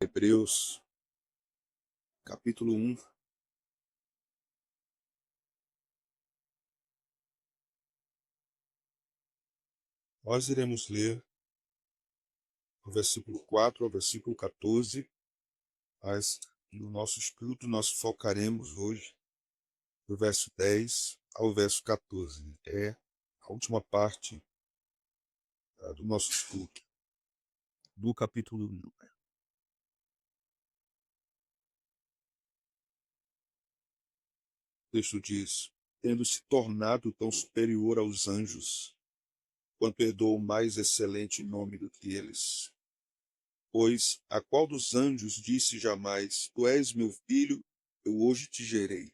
Hebreus, capítulo 1. Nós iremos ler do versículo 4 ao versículo 14, mas no nosso estudo nós focaremos hoje do verso 10 ao verso 14. É a última parte do nosso estudo, do capítulo 1. O texto diz: tendo se tornado tão superior aos anjos, quanto herdou o mais excelente nome do que eles. Pois a qual dos anjos disse jamais: Tu és meu filho, eu hoje te gerei.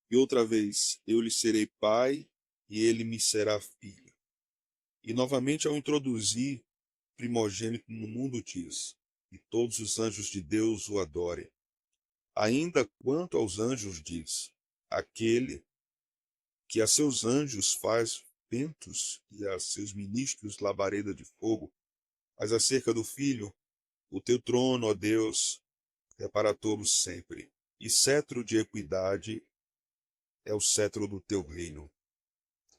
E outra vez: eu lhe serei pai, e ele me será filho. E novamente, ao introduzir primogênito no mundo, diz: e todos os anjos de Deus o adorem. Ainda quanto aos anjos, diz: aquele que a seus anjos faz ventos e a seus ministros labareda de fogo. Mas acerca do filho: o teu trono, ó Deus, é para todos sempre, e cetro de equidade é o cetro do teu reino.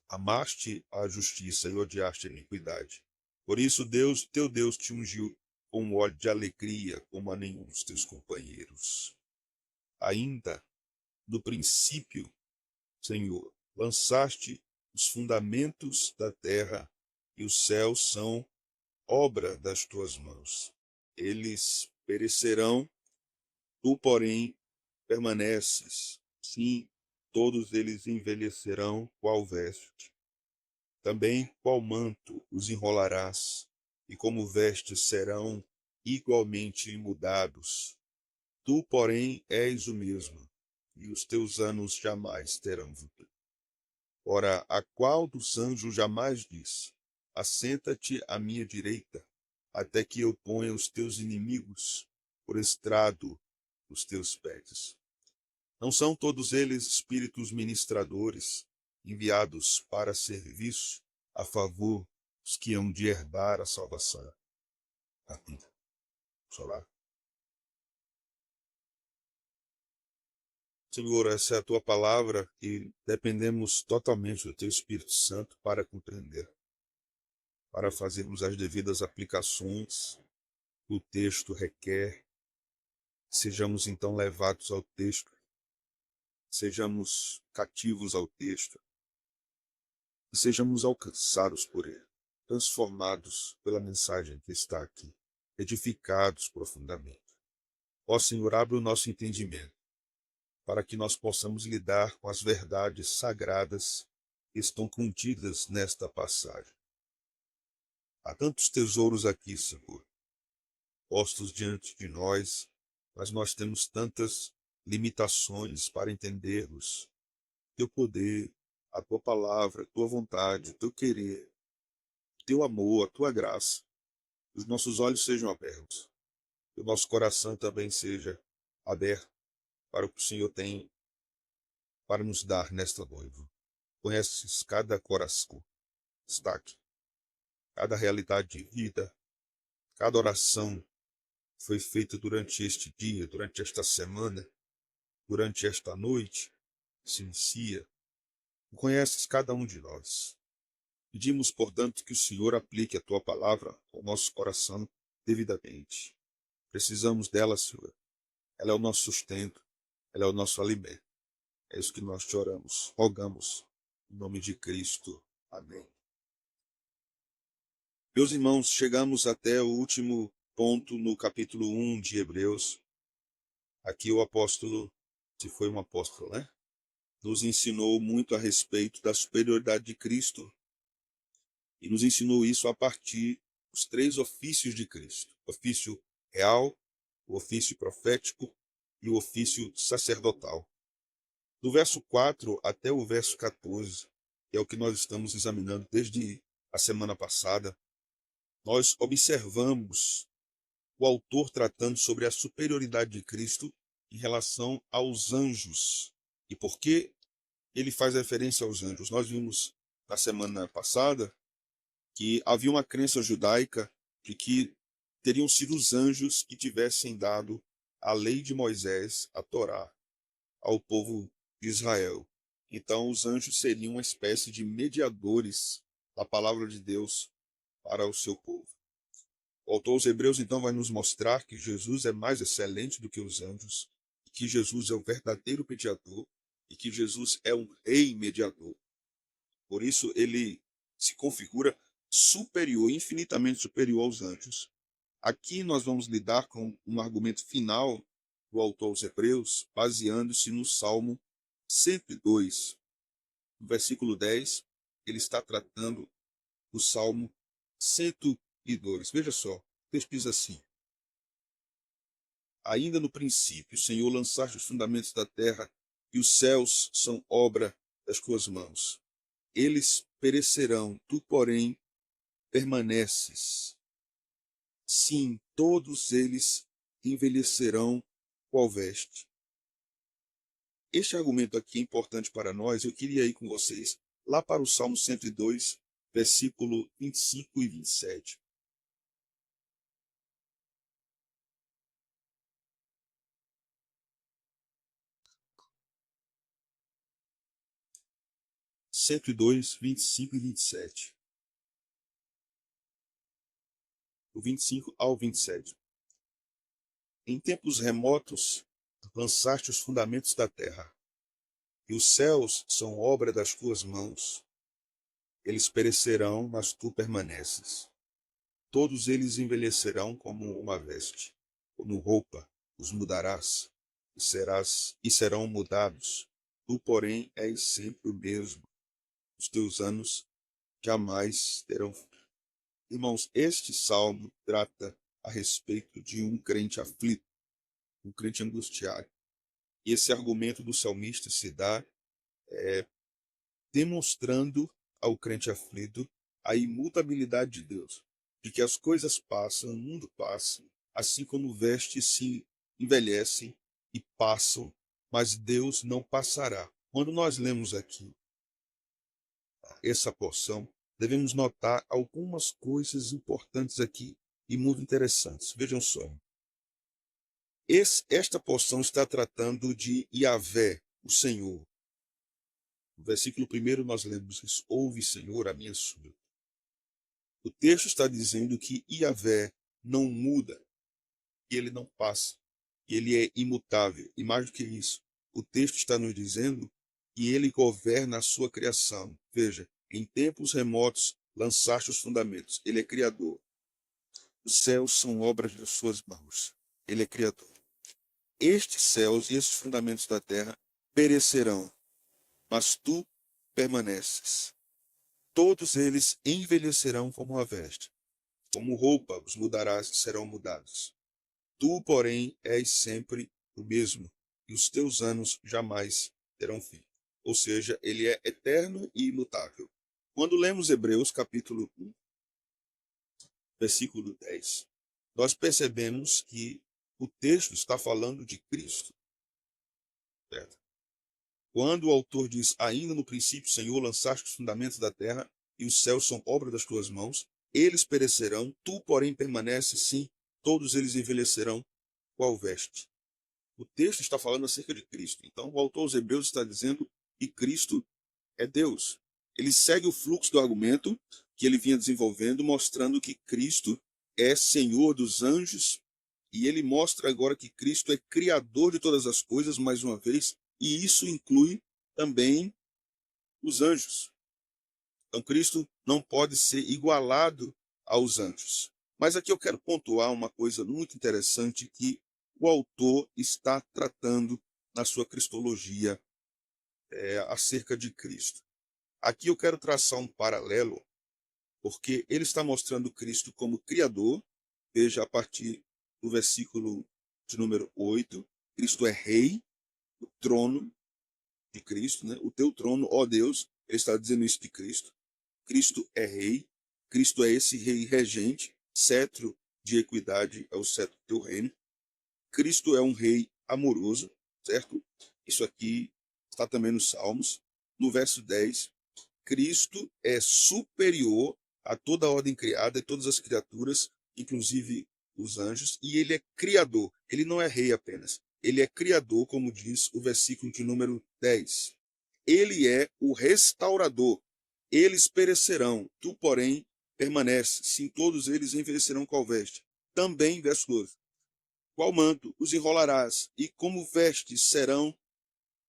Amaste a justiça e odiaste a iniquidade. Por isso Deus, teu Deus, te ungiu com um óleo de alegria como a nenhum dos teus companheiros. Ainda no princípio, Senhor, lançaste os fundamentos da terra, e os céus são obra das tuas mãos. Eles perecerão, tu, porém, permaneces. Sim, todos eles envelhecerão qual veste. Também qual manto os enrolarás, e como vestes serão igualmente mudados. Tu, porém, és o mesmo, e os teus anos jamais terão fim. Ora, a qual dos anjos jamais diz: assenta-te à minha direita, até que eu ponha os teus inimigos por estrado dos teus pés? Não são todos eles espíritos ministradores, enviados para serviço a favor dos que hão de herdar a salvação? Amém. Vamos orar. Senhor, essa é a tua palavra e dependemos totalmente do teu Espírito Santo para compreender, para fazermos as devidas aplicações que o texto requer. Sejamos então levados ao texto, sejamos cativos ao texto, e sejamos alcançados por ele, transformados pela mensagem que está aqui, edificados profundamente. Ó Senhor, abre o nosso entendimento, para que nós possamos lidar com as verdades sagradas que estão contidas nesta passagem. Há tantos tesouros aqui, Senhor, postos diante de nós, mas nós temos tantas limitações para entendermos teu poder, a tua palavra, a tua vontade, o teu querer, o teu amor, a tua graça. Que os nossos olhos sejam abertos, que o nosso coração também seja aberto para o que o Senhor tem para nos dar nesta noiva. Conheces cada coração que está aqui, cada realidade de vida, cada oração que foi feita durante este dia, durante esta semana, durante esta noite, que se inicia. Conheces cada um de nós. Pedimos, portanto, que o Senhor aplique a tua palavra ao nosso coração devidamente. Precisamos dela, Senhor. Ela é o nosso sustento, ela é o nosso alimento. É isso que nós te oramos, rogamos, em nome de Cristo. Amém. Meus irmãos, chegamos até o último ponto no capítulo 1 de Hebreus. Aqui o apóstolo, se foi um apóstolo, né? Nos ensinou muito a respeito da superioridade de Cristo. E nos ensinou isso a partir dos 3 ofícios de Cristo: o ofício real, o ofício profético e o ofício sacerdotal. Do verso 4 até o verso 14, que é o que nós estamos examinando desde a semana passada, nós observamos o autor tratando sobre a superioridade de Cristo em relação aos anjos. E por que ele faz referência aos anjos? Nós vimos na semana passada que havia uma crença judaica de que teriam sido os anjos que tivessem dado a lei de Moisés, a Torá, ao povo de Israel. Então, os anjos seriam uma espécie de mediadores da palavra de Deus para o seu povo. O autor aos Hebreus, então, vai nos mostrar que Jesus é mais excelente do que os anjos, que Jesus é o verdadeiro mediador e que Jesus é um rei mediador. Por isso, ele se configura superior, infinitamente superior aos anjos. Aqui nós vamos lidar com um argumento final do autor aos Hebreus, baseando-se no Salmo 102, no versículo 10, ele está tratando do Salmo 102. Veja só, o texto diz assim: ainda no princípio, Senhor, lançaste os fundamentos da terra, e os céus são obra das tuas mãos. Eles perecerão, tu, porém, permaneces. Sim, todos eles envelhecerão qual veste. Este argumento aqui é importante para nós. Eu queria ir com vocês lá para o Salmo 102, versículo 25 e 27. Cento e dois, 25 e 27. Do 25 ao 27. Em tempos remotos, lançaste os fundamentos da terra, e os céus são obra das tuas mãos. Eles perecerão, mas tu permaneces. Todos eles envelhecerão como uma veste, como roupa, os mudarás, e serão mudados. Tu, porém, és sempre o mesmo. Os teus anos jamais terão fim. Irmãos, este salmo trata a respeito de um crente aflito, um crente angustiado. E esse argumento do salmista se dá demonstrando ao crente aflito a imutabilidade de Deus, de que as coisas passam, o mundo passa, assim como vestes se envelhecem e passam, mas Deus não passará. Quando nós lemos aqui essa porção, devemos notar algumas coisas importantes aqui e muito interessantes. Vejam só. Esta porção está tratando de Yahvé, o Senhor. No versículo 1 nós lemos isso: ouve, Senhor, a minha súplica. O texto está dizendo que Yahvé não muda, que ele não passa, que ele é imutável. E mais do que isso, o texto está nos dizendo que ele governa a sua criação. Veja, em tempos remotos lançaste os fundamentos. Ele é criador. Os céus são obras das suas mãos. Ele é criador. Estes céus e estes fundamentos da terra perecerão, mas tu permaneces. Todos eles envelhecerão como a veste. Como roupa os mudarás e serão mudados. Tu, porém, és sempre o mesmo, e os teus anos jamais terão fim. Ou seja, ele é eterno e imutável. Quando lemos Hebreus capítulo 1, versículo 10, nós percebemos que o texto está falando de Cristo. Certo? Quando o autor diz: ainda no princípio, Senhor, lançaste os fundamentos da terra, e os céus são obra das tuas mãos, eles perecerão, tu, porém, permaneces, sim, todos eles envelhecerão qual veste. O texto está falando acerca de Cristo. Então, o autor aos Hebreus está dizendo que Cristo é Deus. Ele segue o fluxo do argumento que ele vinha desenvolvendo, mostrando que Cristo é Senhor dos anjos, e ele mostra agora que Cristo é Criador de todas as coisas, mais uma vez, e isso inclui também os anjos. Então, Cristo não pode ser igualado aos anjos. Mas aqui eu quero pontuar uma coisa muito interessante que o autor está tratando na sua cristologia acerca de Cristo. Aqui eu quero traçar um paralelo, porque ele está mostrando Cristo como Criador. Veja, a partir do versículo de número 8, Cristo é Rei, o trono de Cristo, né? O teu trono, ó Deus, ele está dizendo isso de Cristo. Cristo é Rei, Cristo é esse Rei regente, cetro de equidade é o cetro do teu reino. Cristo é um Rei amoroso, certo? Isso aqui está também nos Salmos. No verso 10, Cristo é superior a toda a ordem criada e todas as criaturas, inclusive os anjos, e ele é criador. Ele não é rei apenas. Ele é criador, como diz o versículo de número 10. Ele é o restaurador. Eles perecerão, tu, porém, permaneces. Sim, todos eles envelhecerão qual veste. Também, verso 12. Qual manto os enrolarás, e como vestes serão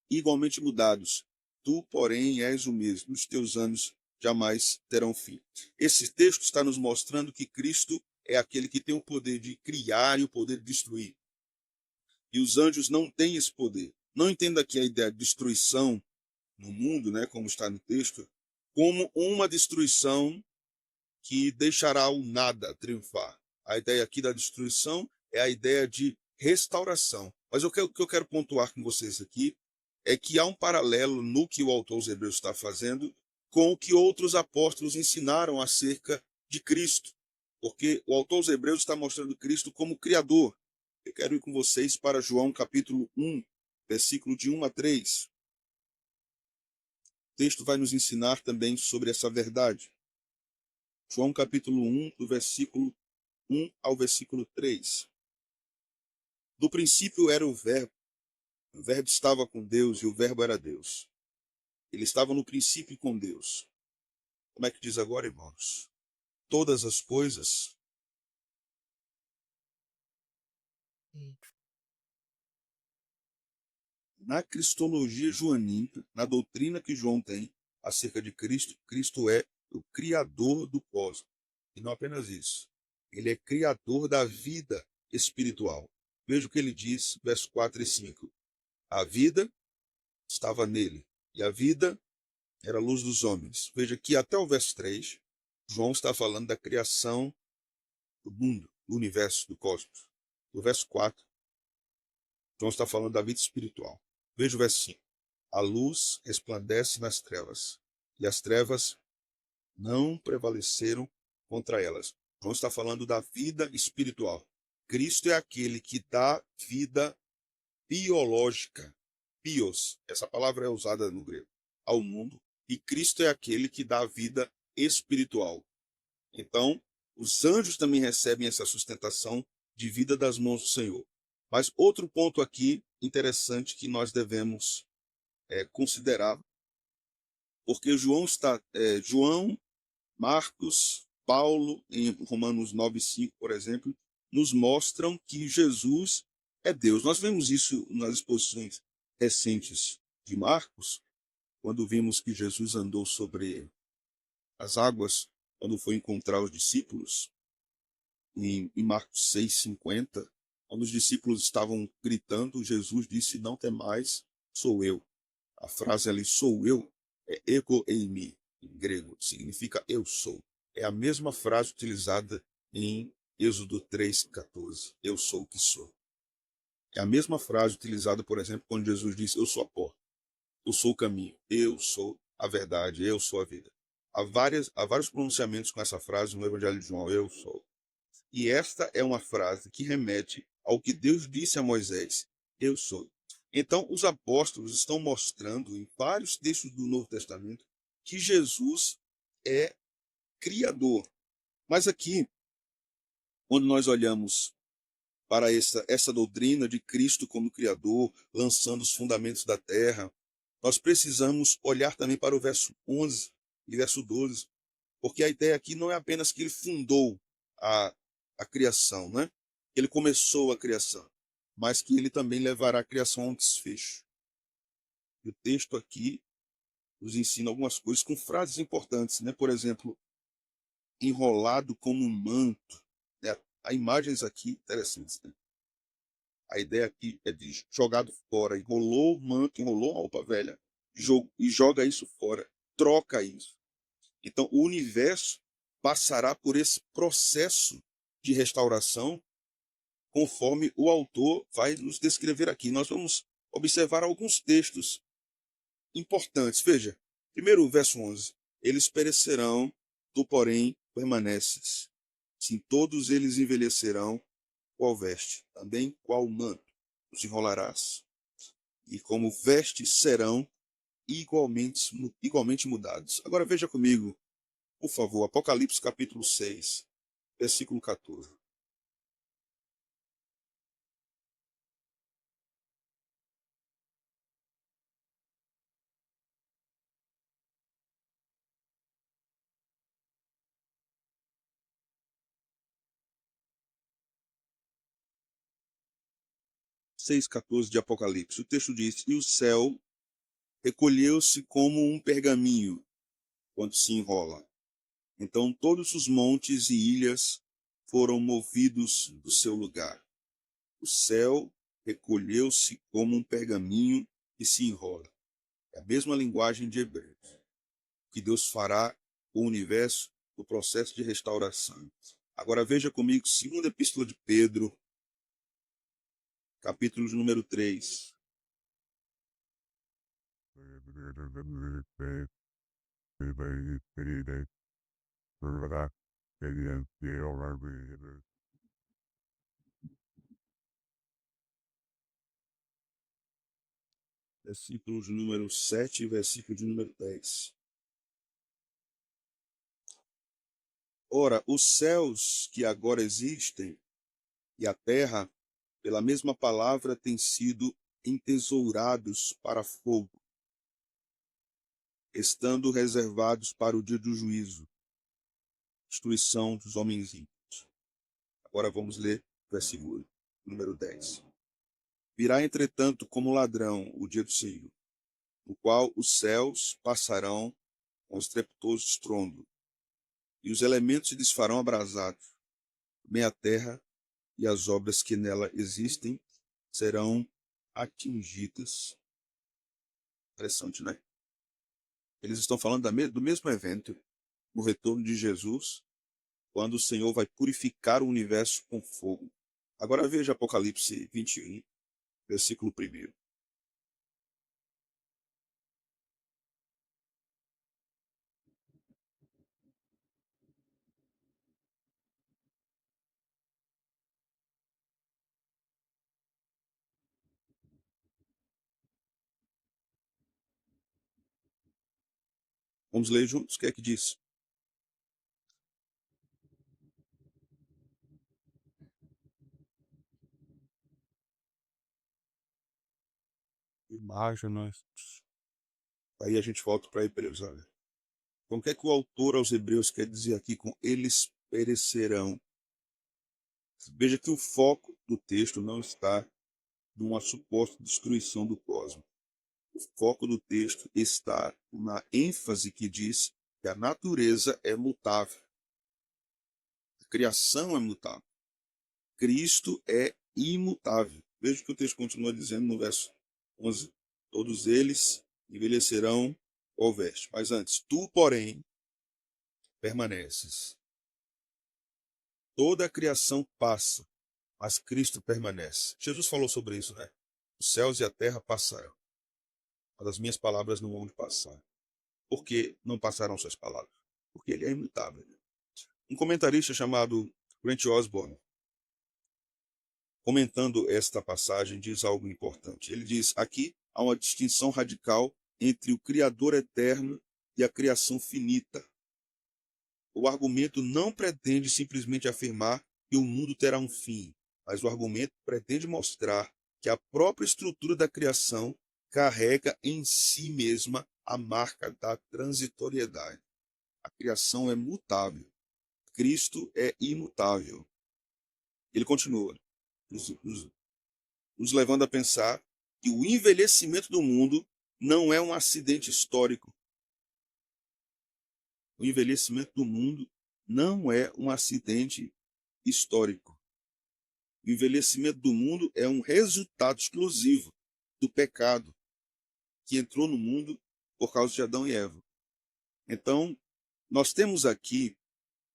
igualmente mudados. Tu, porém, és o mesmo. Os teus anos jamais terão fim. Esse texto está nos mostrando que Cristo é aquele que tem o poder de criar e o poder de destruir. E os anjos não têm esse poder. Não entenda aqui a ideia de destruição no mundo, né, como está no texto, como uma destruição que deixará o nada triunfar. A ideia aqui da destruição é a ideia de restauração. Mas o que eu quero pontuar com vocês aqui é que há um paralelo no que o autor aos Hebreus está fazendo com o que outros apóstolos ensinaram acerca de Cristo. Porque o autor aos Hebreus está mostrando Cristo como Criador. Eu quero ir com vocês para João capítulo 1, versículo de 1 a 3. O texto vai nos ensinar também sobre essa verdade. João capítulo 1, do versículo 1 ao versículo 3. Do princípio era o Verbo estava com Deus e o Verbo era Deus. Ele estava no princípio com Deus. Como é que diz agora, irmãos? Todas as coisas. Na cristologia joanina, na doutrina que João tem acerca de Cristo, Cristo é o criador do cosmos. E não apenas isso. Ele é criador da vida espiritual. Veja o que ele diz, verso 4 e 5. A vida estava nele, e a vida era a luz dos homens. Veja que até o verso 3, João está falando da criação do mundo, do universo, do cosmos. No verso 4, João está falando da vida espiritual. Veja o verso 5. A luz resplandece nas trevas, e as trevas não prevaleceram contra elas. João está falando da vida espiritual. Cristo é aquele que dá vida biológica, bios, essa palavra é usada no grego, ao mundo, e Cristo é aquele que dá vida espiritual. Então, os anjos também recebem essa sustentação de vida das mãos do Senhor. Mas outro ponto aqui interessante que nós devemos considerar, porque João, Marcos, Paulo, em Romanos 9:5, por exemplo, nos mostram que Jesus é Deus. Nós vemos isso nas exposições recentes de Marcos, quando vimos que Jesus andou sobre as águas, quando foi encontrar os discípulos, em Marcos 6:50, quando os discípulos estavam gritando, Jesus disse: "Não temais, sou eu." A frase ali, "sou eu", é ego eimi, em grego, significa eu sou. É a mesma frase utilizada em Êxodo 3:14, eu sou o que sou. É a mesma frase utilizada, por exemplo, quando Jesus disse: "Eu sou a porta, eu sou o caminho, eu sou a verdade, eu sou a vida." Há vários pronunciamentos com essa frase no Evangelho de João, eu sou. E esta é uma frase que remete ao que Deus disse a Moisés, eu sou. Então, os apóstolos estão mostrando em vários textos do Novo Testamento que Jesus é criador. Mas aqui, quando nós olhamos para essa doutrina de Cristo como criador, lançando os fundamentos da terra, nós precisamos olhar também para o verso 11 e verso 12, porque a ideia aqui não é apenas que ele fundou a, a criação, né? Ele começou a criação, mas que ele também levará a criação a um desfecho. E o texto aqui nos ensina algumas coisas com frases importantes, né? Por exemplo, enrolado como um manto. Né? Há imagens aqui interessantes, né? A ideia aqui é de jogado fora, enrolou o manto, enrolou a roupa velha e joga isso fora, troca isso. Então, o universo passará por esse processo de restauração, conforme o autor vai nos descrever aqui. Nós vamos observar alguns textos importantes. Veja, primeiro o verso 11. Eles perecerão, tu, porém, permaneces. Sim, todos eles envelhecerão, qual veste, também qual manto os enrolarás. E como vestes serão igualmente mudados. Agora veja comigo, por favor, Apocalipse capítulo 6, versículo 14. 6,14 de Apocalipse. O texto diz: e o céu recolheu-se como um pergaminho quando se enrola. Então todos os montes e ilhas foram movidos do seu lugar. O céu recolheu-se como um pergaminho que se enrola. É a mesma linguagem de Hebreus, que Deus fará com o universo no processo de restauração. Agora veja comigo, segunda epístola de Pedro, capítulo de número 3. Versículo de número 7 e versículo de número 10. Ora, os céus que agora existem e a terra, pela mesma palavra, têm sido entesourados para fogo, estando reservados para o dia do juízo, destruição dos homens ímpios. Agora vamos ler o versículo número 10. Virá, entretanto, como ladrão o dia do Senhor, no qual os céus passarão com estrepitoso estrondo, e os elementos se desfarão abrasados. Também a terra e as obras que nela existem serão atingidas. Interessante, né? Eles estão falando do mesmo evento, no retorno de Jesus, quando o Senhor vai purificar o universo com fogo. Agora veja Apocalipse 21, versículo 1. Vamos ler juntos, o que é que diz? Imagem, nós. Aí a gente volta para Hebreus, olha. Então, o que é que o autor aos Hebreus quer dizer aqui com eles perecerão? Veja que o foco do texto não está numa suposta destruição do cosmos. O foco do texto está na ênfase que diz que a natureza é mutável. A criação é mutável. Cristo é imutável. Veja o que o texto continua dizendo no verso 11. Todos eles envelhecerão ao veste. Mas antes, tu, porém, permaneces. Toda a criação passa, mas Cristo permanece. Jesus falou sobre isso, né? Os céus e a terra passarão, mas as minhas palavras não vão passar. Por que não passaram suas palavras? Porque ele é imutável. Um comentarista chamado Grant Osborne, comentando esta passagem, diz algo importante. Ele diz: aqui há uma distinção radical entre o Criador eterno e a criação finita. O argumento não pretende simplesmente afirmar que o mundo terá um fim, mas o argumento pretende mostrar que a própria estrutura da criação carrega em si mesma a marca da transitoriedade. A criação é mutável. Cristo é imutável. Ele continua, nos levando a pensar que o envelhecimento do mundo não é um acidente histórico. O envelhecimento do mundo não é um acidente histórico. O envelhecimento do mundo é um resultado exclusivo do pecado que entrou no mundo por causa de Adão e Eva. Então, nós temos aqui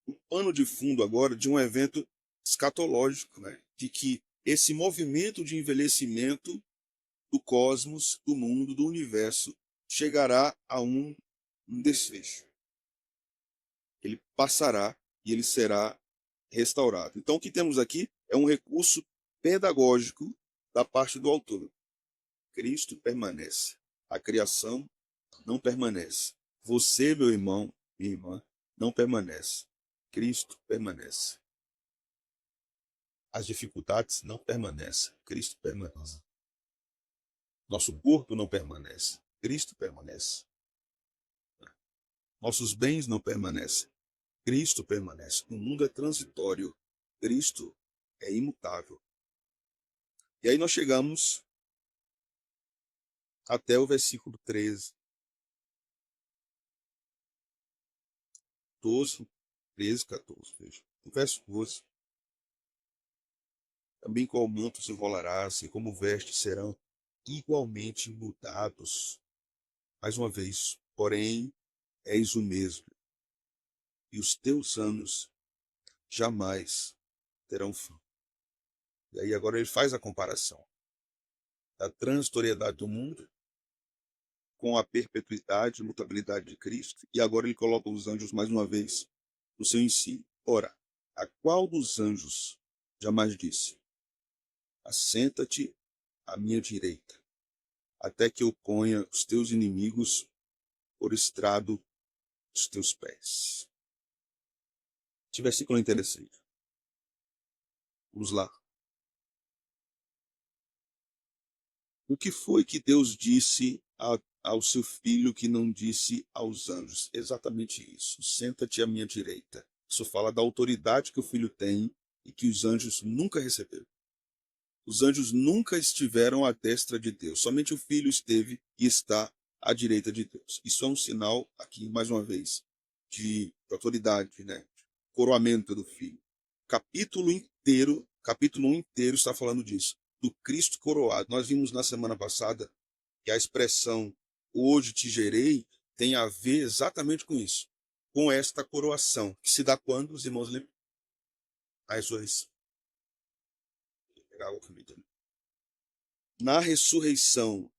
um pano de fundo agora de um evento escatológico, né? De que esse movimento de envelhecimento do cosmos, do mundo, do universo, chegará a um desfecho. Ele passará e ele será restaurado. Então, o que temos aqui é um recurso pedagógico da parte do autor. Cristo permanece. A criação não permanece. Você, meu irmão, minha irmã, não permanece. Cristo permanece. As dificuldades não permanecem. Cristo permanece. Nosso corpo não permanece. Cristo permanece. Nossos bens não permanecem. Cristo permanece. O mundo é transitório. Cristo é imutável. E aí nós chegamos até o versículo 13, 12, 13, 14, veja. O verso 12. Também qual manto se enrolarás, e como vestes serão igualmente mudados. Mais uma vez, porém, és o mesmo, e os teus anos jamais terão fim. E aí agora ele faz a comparação da transitoriedade do mundo com a perpetuidade e mutabilidade de Cristo. E agora ele coloca os anjos mais uma vez no seu ensino. Ora, a qual dos anjos jamais disse: assenta-te à minha direita, até que eu ponha os teus inimigos por estrado dos teus pés. Esse versículo é interessante. Vamos lá. O que foi que Deus disse ao seu filho que não disse aos anjos? Exatamente isso. Senta-te à minha direita. Isso fala da autoridade que o filho tem e que os anjos nunca receberam. Os anjos nunca estiveram à destra de Deus. Somente o filho esteve e está à direita de Deus. Isso é um sinal, aqui mais uma vez, de autoridade, né? Coroamento do filho. Capítulo 1 inteiro está falando disso, do Cristo coroado. Nós vimos na semana passada que a expressão hoje te gerei tem a ver exatamente com isso, com esta coroação, que se dá quando, os irmãos lembram? A ressurreição. Vou pegar água comigo também. Na ressurreição,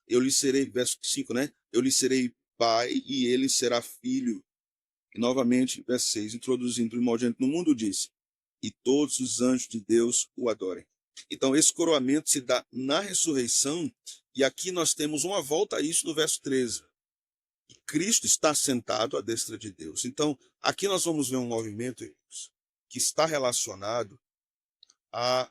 eu lhe serei, verso 5, né? Eu lhe serei pai e ele será filho. E novamente, verso 6, introduzindo o primogênito no mundo, diz: e todos os anjos de Deus o adorem. Então, esse coroamento se dá na ressurreição, e aqui nós temos uma volta a isso no verso 13. E Cristo está sentado à destra de Deus. Então, aqui nós vamos ver um movimento que está relacionado ao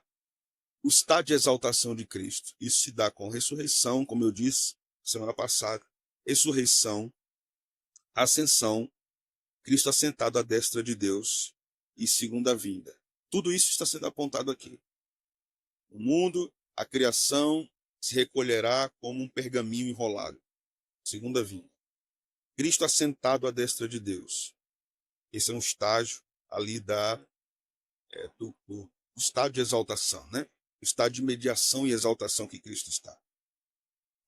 estado de exaltação de Cristo. Isso se dá com ressurreição, como eu disse semana passada, ressurreição, ascensão, Cristo assentado à destra de Deus e segunda vinda. Tudo isso está sendo apontado aqui. O mundo, a criação, se recolherá como um pergaminho enrolado. Segunda vinda. Cristo assentado à destra de Deus. Esse é um estágio ali do estado de exaltação, né? O estado de mediação e exaltação que Cristo está.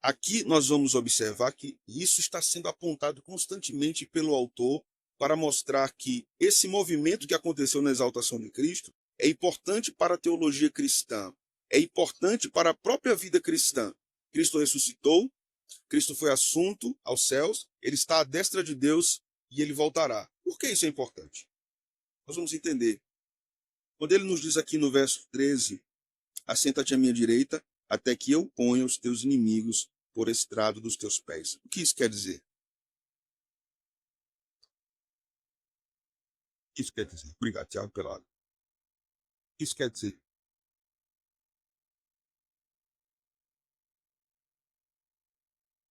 Aqui nós vamos observar que isso está sendo apontado constantemente pelo autor para mostrar que esse movimento que aconteceu na exaltação de Cristo é importante para a teologia cristã, é importante para a própria vida cristã. Cristo ressuscitou, Cristo foi assunto aos céus, ele está à destra de Deus e ele voltará. Por que isso é importante? Nós vamos entender. Quando ele nos diz aqui no verso 13, assenta-te à minha direita, até que eu ponha os teus inimigos por estrado dos teus pés. O que isso quer dizer? O que isso quer dizer? Obrigado, Tiago, pela água. O que isso quer dizer?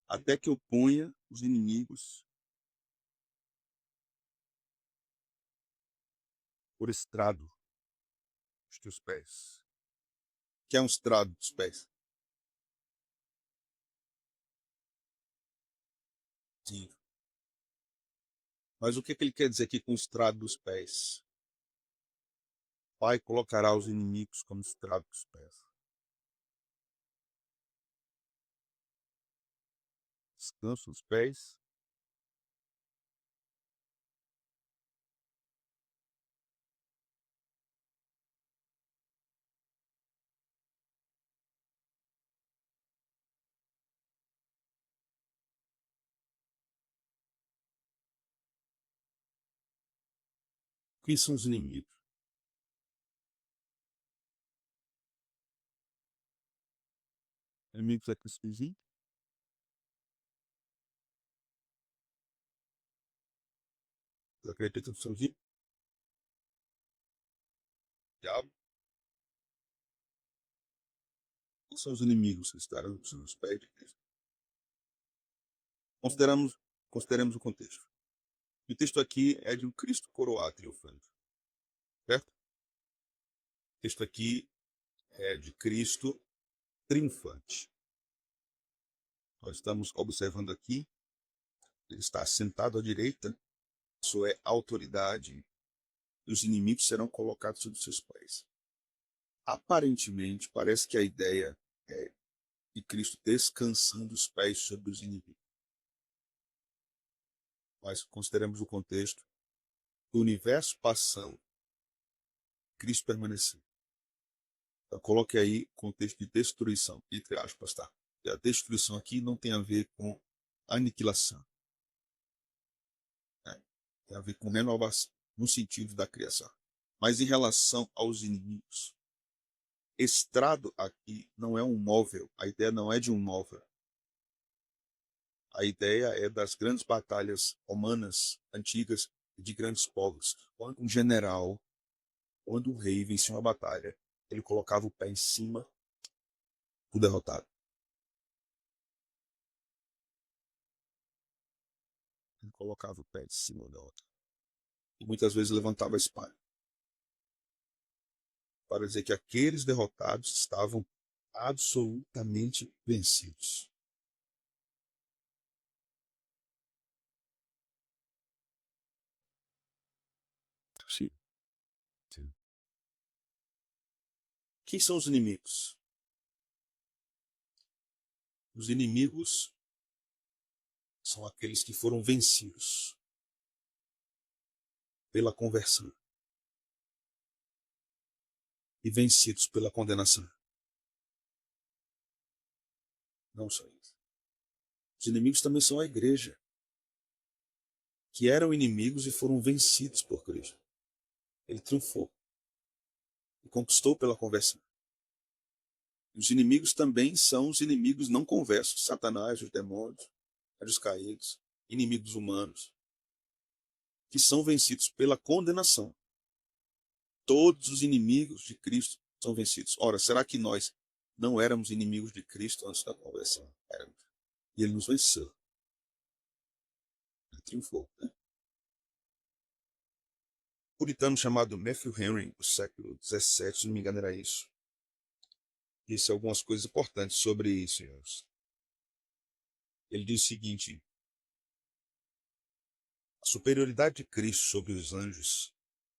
Até que eu ponha os inimigos por estrado dos teus pés. O que é um estrado dos pés? Sim. Mas o que, ele quer dizer aqui com estrado dos pés? Pai colocará os inimigos como estrado dos pés. Descanso dos pés. O que são os inimigos? Inimigos é Cristo vizinho? Você acredita no seu vizinho? Diabo? Quais são os inimigos que estarão nos pés de Cristo? Consideramos o contexto. O texto aqui é de um Cristo coroado triunfante, certo? O texto aqui é de Cristo triunfante. Nós estamos observando aqui, ele está sentado à direita, sua autoridade, e os inimigos serão colocados sob seus pés. Aparentemente, parece que a ideia é de Cristo descansando os pés sobre os inimigos. Mas consideremos o contexto do universo passando, Cristo permaneceu. Então, coloque aí o contexto de destruição, entre aspas, tá? E a destruição aqui não tem a ver com aniquilação, né? Tem a ver com renovação, no sentido da criação. Mas em relação aos inimigos, estrado aqui não é um móvel, a ideia não é de um móvel. A ideia é das grandes batalhas romanas antigas e de grandes povos. Quando um general, quando um rei vencia uma batalha, ele colocava o pé em cima do derrotado. Ele colocava o pé em cima do derrotado. E muitas vezes levantava a espada para dizer que aqueles derrotados estavam absolutamente vencidos. Sim. Sim. Quem são os inimigos? Os inimigos são aqueles que foram vencidos pela conversão e vencidos pela condenação. Não só isso. Os inimigos também são a igreja, que eram inimigos e foram vencidos por Cristo. Ele triunfou e conquistou pela conversão. Os inimigos também são os inimigos não conversos, Satanás, os demônios, os caídos, inimigos humanos, que são vencidos pela condenação. Todos os inimigos de Cristo são vencidos. Ora, será que nós não éramos inimigos de Cristo antes da conversão? Éramos. E ele nos venceu. Ele triunfou. Né? Um puritano chamado Matthew Henry, do século XVII, se não me engano era isso, disse algumas coisas importantes sobre isso, irmãos. Ele diz o seguinte: a superioridade de Cristo sobre os anjos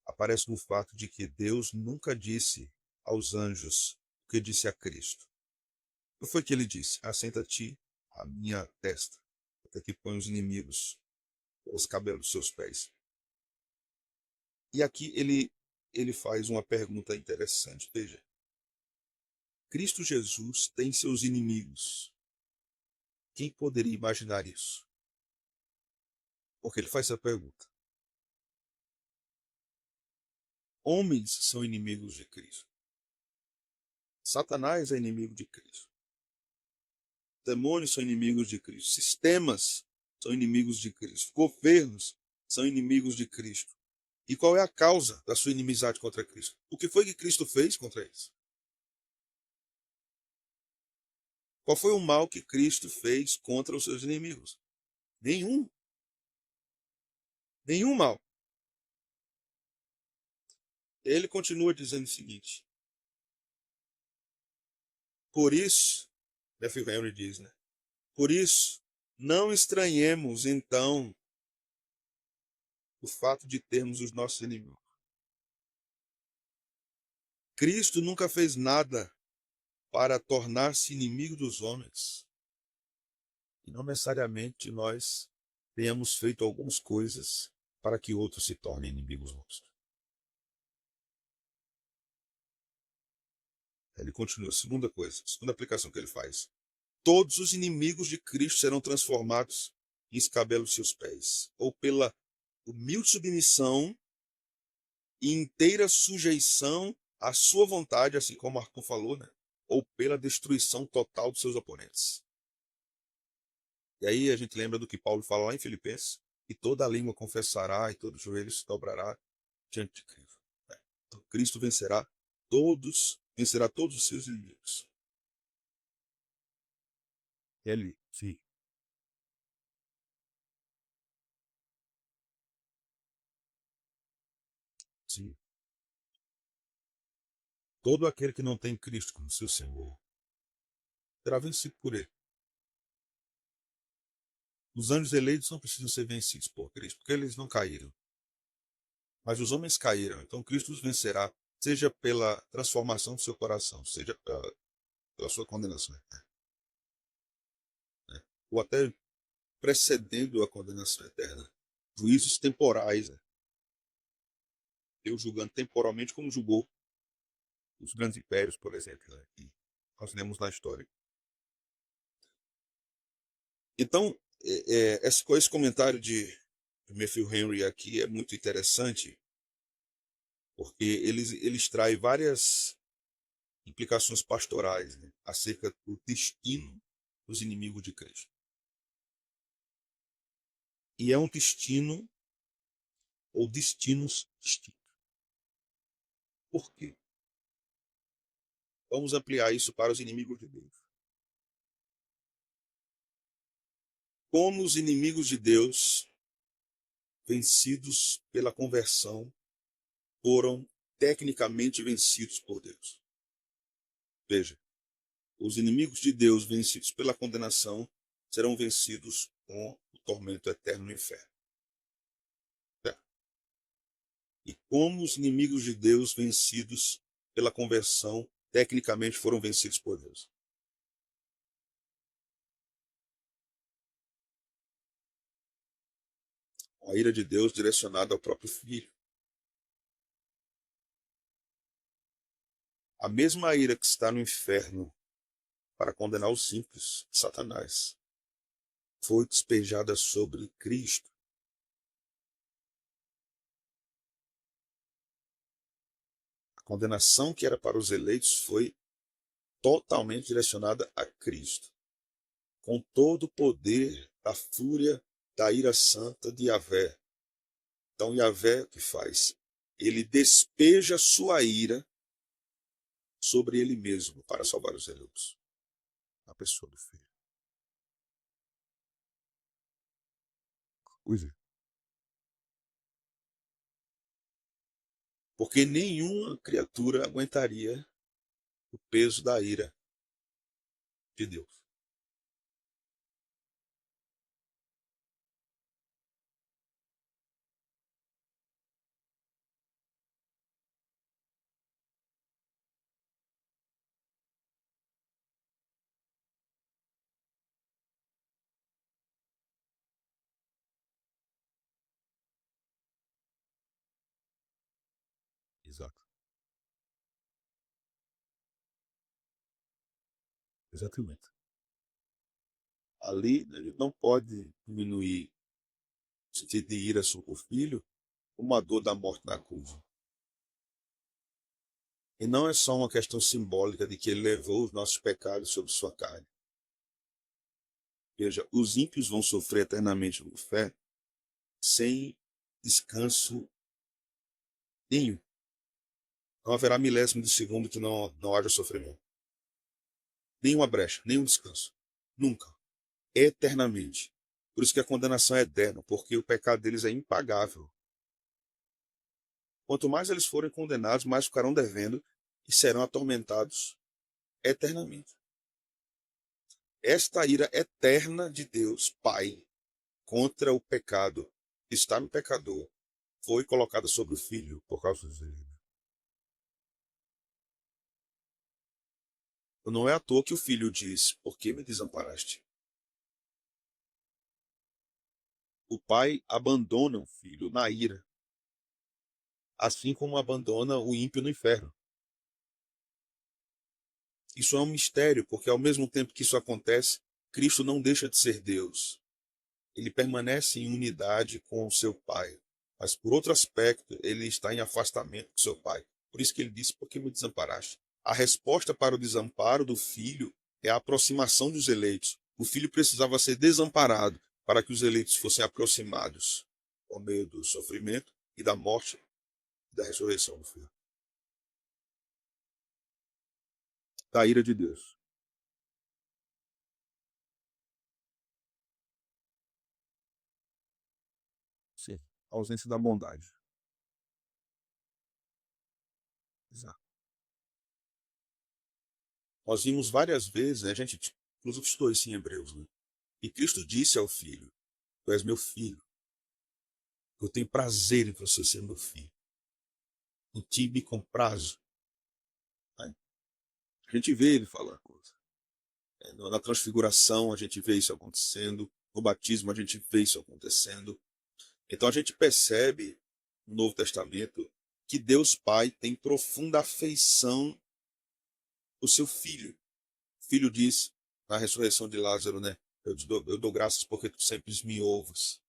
aparece no fato de que Deus nunca disse aos anjos o que disse a Cristo. O que foi que ele disse? Assenta-te à minha testa, até que põe os inimigos os cabelos dos seus pés. E aqui ele faz uma pergunta interessante. Veja, Cristo Jesus tem seus inimigos. Quem poderia imaginar isso? Porque ele faz essa pergunta. Homens são inimigos de Cristo. Satanás é inimigo de Cristo. Demônios são inimigos de Cristo. Sistemas são inimigos de Cristo. Governos são inimigos de Cristo. E qual é a causa da sua inimizade contra Cristo? O que foi que Cristo fez contra eles? Qual foi o mal que Cristo fez contra os seus inimigos? Nenhum. Nenhum mal. Ele continua dizendo o seguinte: por isso, Matthew Henry diz, né? Por isso, não estranhemos então o fato de termos os nossos inimigos. Cristo nunca fez nada para tornar-se inimigo dos homens. E não necessariamente nós tenhamos feito algumas coisas para que outros se tornem inimigos nossos. Ele continua, segunda coisa, segunda aplicação que ele faz. Todos os inimigos de Cristo serão transformados em escabelo de seus pés, ou pela humilde submissão e inteira sujeição à sua vontade, assim como Arthur falou, né? Ou pela destruição total dos seus oponentes. E aí a gente lembra do que Paulo fala lá em Filipenses, que toda a língua confessará e todo joelho se dobrará diante de Cristo. Né? Então, Cristo vencerá todos os seus inimigos. Ele, sim. Sim. Todo aquele que não tem Cristo como seu Senhor será vencido por ele. Os anjos eleitos não precisam ser vencidos por Cristo, porque eles não caíram. Mas os homens caíram, então Cristo os vencerá, seja pela transformação do seu coração, seja pela sua condenação, né? Ou até precedendo a condenação eterna. Juízos temporais, né? Deus julgando temporalmente como julgou os grandes impérios, por exemplo, né? Que nós lemos na história. Então, esse comentário de Matthew Henry aqui é muito interessante, porque ele extrai várias implicações pastorais, né, acerca do destino dos inimigos de Cristo. E é um destino ou destinos distintos. Por quê? Vamos ampliar isso para os inimigos de Deus. Como os inimigos de Deus, vencidos pela conversão, foram tecnicamente vencidos por Deus. Veja, os inimigos de Deus vencidos pela condenação serão vencidos com o tormento eterno no inferno. Certo? E como os inimigos de Deus vencidos pela conversão tecnicamente foram vencidos por Deus? A ira de Deus direcionada ao próprio Filho. A mesma ira que está no inferno para condenar os simples, Satanás, foi despejada sobre Cristo. A condenação que era para os eleitos foi totalmente direcionada a Cristo, com todo o poder da fúria da ira santa de Yahvé. Então Yahvé o que faz? Ele despeja sua ira sobre ele mesmo para salvar os eleitos. A pessoa do Filho. Pois é. Porque nenhuma criatura aguentaria o peso da ira de Deus. Exato. Exatamente. Ali a gente não pode diminuir o sentido de ira sobre o filho como a dor da morte na cruz. E não é só uma questão simbólica de que ele levou os nossos pecados sobre sua carne. Veja, os ímpios vão sofrer eternamente no inferno sem descanso nenhum. Não haverá milésimo de segundo que não haja sofrimento. Nenhuma brecha, nenhum descanso. Nunca. Eternamente. Por isso que a condenação é eterna, porque o pecado deles é impagável. Quanto mais eles forem condenados, mais ficarão devendo e serão atormentados eternamente. Esta ira eterna de Deus, Pai, contra o pecado que está no pecador, foi colocada sobre o Filho por causa dele. Não é à toa que o Filho diz: por que me desamparaste? O Pai abandona o Filho na ira, assim como abandona o ímpio no inferno. Isso é um mistério, porque ao mesmo tempo que isso acontece, Cristo não deixa de ser Deus. Ele permanece em unidade com o seu Pai. Mas, por outro aspecto, ele está em afastamento do seu Pai. Por isso que ele disse: por que me desamparaste? A resposta para o desamparo do filho é a aproximação dos eleitos. O filho precisava ser desamparado para que os eleitos fossem aproximados por meio do sofrimento e da morte e da ressurreição do filho. Da ira de Deus. Sim. A ausência da bondade. Exato. Nós vimos várias vezes, né, a gente filosofou isso em Hebreus, né? E Cristo disse ao filho: Tu és meu filho, eu tenho prazer em você ser meu filho. Em ti me comprazo. Né? A gente vê ele falando coisa. Na transfiguração a gente vê isso acontecendo, no batismo a gente vê isso acontecendo. Então a gente percebe no Novo Testamento que Deus Pai tem profunda afeição por seu filho. O filho diz na ressurreição de Lázaro, né? Eu dou graças porque tu sempre me ouves.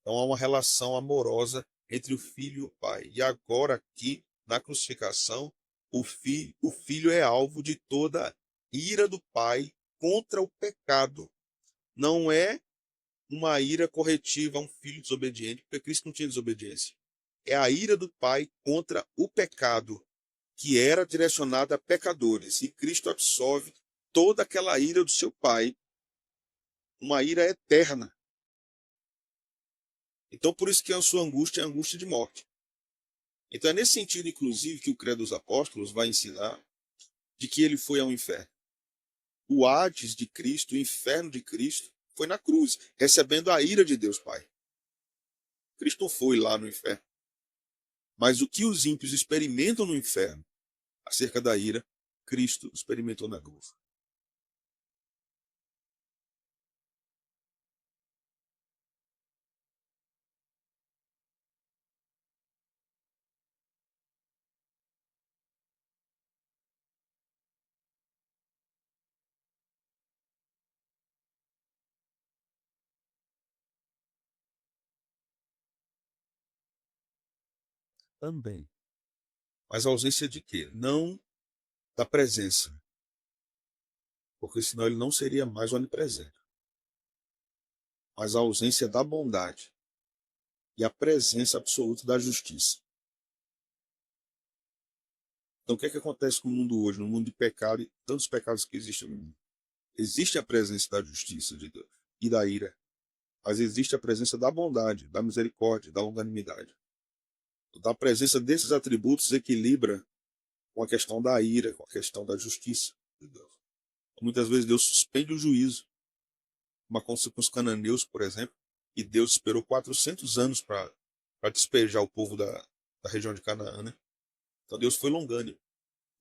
Então há uma relação amorosa entre o filho e o pai. E agora aqui, na crucificação, o filho é alvo de toda ira do pai contra o pecado. Não é uma ira corretiva a um filho desobediente, porque Cristo não tinha desobediência. É a ira do pai contra o pecado, que era direcionada a pecadores. E Cristo absorve toda aquela ira do seu pai, uma ira eterna. Então, por isso que a sua angústia é a angústia de morte. Então, é nesse sentido, inclusive, que o Credo dos Apóstolos vai ensinar de que ele foi ao inferno. O Hades de Cristo, o inferno de Cristo, foi na cruz, recebendo a ira de Deus Pai. Cristo não foi lá no inferno. Mas o que os ímpios experimentam no inferno, acerca da ira, Cristo experimentou na cruz. Também. Mas a ausência de quê? Não da presença, porque senão ele não seria mais onipresente. Mas a ausência da bondade e a presença absoluta da justiça. Então, o que é que acontece com o mundo hoje, no mundo de pecado e tantos pecados que existem no mundo? Existe a presença da justiça de Deus e da ira, mas existe a presença da bondade, da misericórdia, da longanimidade. Então, a presença desses atributos equilibra com a questão da ira, com a questão da justiça de Deus. Muitas vezes Deus suspende o juízo, como aconteceu com os cananeus, por exemplo, e Deus esperou 400 anos para despejar o povo da região de Canaã. Né? Então Deus foi longânimo.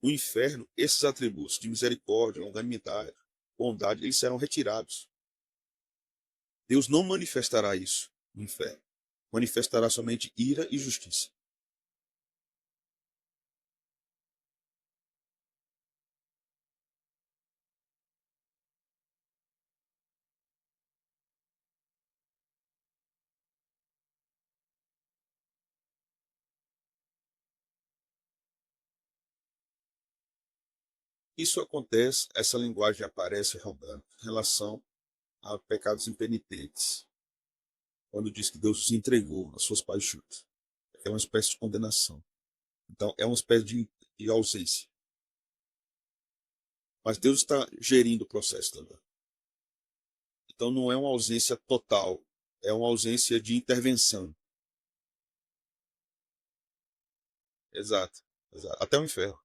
No inferno, esses atributos de misericórdia, longanimidade, bondade, eles serão retirados. Deus não manifestará isso no inferno. Manifestará somente ira e justiça. Isso acontece, essa linguagem aparece em relação a pecados impenitentes, quando diz que Deus os entregou às suas paixões. É uma espécie de condenação. Então, é uma espécie de ausência. Mas Deus está gerindo o processo também. Então, não é uma ausência total, é uma ausência de intervenção. Exato, exato. Até o inferno.